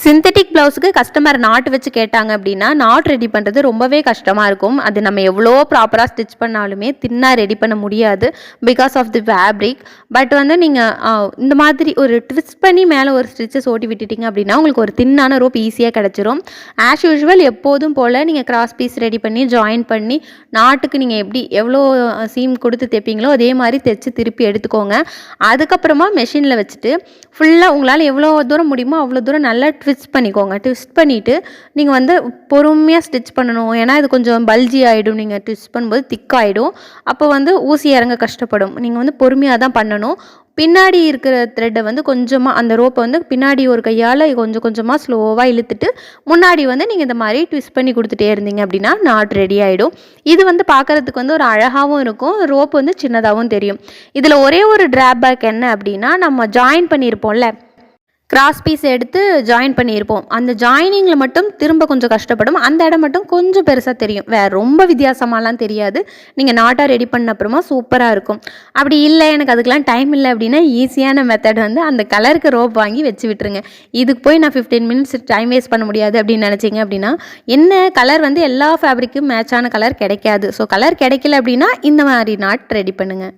Synthetic ப்ளவுஸுக்கு customer not வச்சு கேட்டாங்க அப்படின்னா, நாட் ரெடி பண்ணுறது ரொம்பவே கஷ்டமாக இருக்கும். அது நம்ம எவ்வளோ ப்ராப்பராக ஸ்டிச் பண்ணாலுமே தின்னாக ரெடி பண்ண முடியாது because of the fabric. But வந்து நீங்கள் இந்த மாதிரி ஒரு ட்விஸ்ட் பண்ணி மேலே ஒரு ஸ்டிச்சஸ் ஓட்டி விட்டுட்டிங்க அப்படின்னா உங்களுக்கு ஒரு தின்னான ரோப் ஈஸியாக கிடச்சிரும். ஆஸ் யூஷுவல் எப்போதும் போல் நீங்கள் கிராஸ் பீஸ் ரெடி பண்ணி ஜாயின் பண்ணி நாட்டுக்கு நீங்கள் எவ்வளோ சீம் கொடுத்து தைப்பீங்களோ அதே மாதிரி தைச்சு திருப்பி எடுத்துக்கோங்க. அதுக்கப்புறமா மெஷினில் வச்சுட்டு ஃபுல்லாக உங்களால் எவ்வளோ தூரம் முடியுமோ அவ்வளோ தூரம் நல்லா ட்விஸ்ட் பண்ணிக்கோங்க. ட்விஸ்ட் பண்ணிவிட்டு நீங்கள் வந்து பொறுமையாக ஸ்டிச் பண்ணணும். ஏன்னா இது கொஞ்சம் பல்ஜி ஆகிடும். நீங்கள் ட்விஸ்ட் பண்ணும்போது திக்காகிடும். அப்போ வந்து ஊசி இறங்க கஷ்டப்படும். நீங்கள் வந்து பொறுமையாக தான் பண்ணணும். பின்னாடி இருக்கிற த்ரெட்டை வந்து கொஞ்சமாக அந்த ரோப்பை வந்து பின்னாடி ஒரு கையால் கொஞ்சம் கொஞ்சமாக ஸ்லோவாக இழுத்துட்டு முன்னாடி வந்து நீங்கள் இந்த மாதிரி ட்விஸ்ட் பண்ணி கொடுத்துட்டே இருந்தீங்க அப்படின்னா நாட் ரெடி ஆகிடும். இது வந்து பார்க்குறதுக்கு வந்து ஒரு அழகாகவும் இருக்கும். ரோப் வந்து சின்னதாகவும் தெரியும். இதில் ஒரே ஒரு ட்ராபேக் என்ன அப்படின்னா, நம்ம ஜாயின் பண்ணியிருப்போம்ல, கிராஸ் பீஸ் எடுத்து ஜாயின் பண்ணியிருப்போம். அந்த ஜாயினிங்கில் மட்டும் திரும்ப கொஞ்சம் கஷ்டப்படும். அந்த இடம் மட்டும் கொஞ்சம் பெருசாக தெரியும். வேறு ரொம்ப வித்தியாசமாலாம் தெரியாது. நீங்கள் நாட்டாக ரெடி பண்ண அப்புறமா சூப்பராக இருக்கும். அப்படி இல்லை எனக்கு அதுக்கெலாம் டைம் இல்லை அப்படின்னா ஈஸியான மெத்தட் வந்து அந்த கலருக்கு ரோப் வாங்கி வச்சு விட்டுருங்க. இதுக்கு போய் நான் 15 மினிட்ஸ் டைம் வேஸ்ட் பண்ண முடியாது அப்படின்னு நினச்சிங்க அப்படின்னா, என்ன கலர் வந்து எல்லா ஃபேப்ரிக்கும் மேட்சான கலர் கிடைக்காது. ஸோ கலர் கிடைக்கல அப்படின்னா இந்த மாதிரி நாட் ரெடி பண்ணுங்கள்.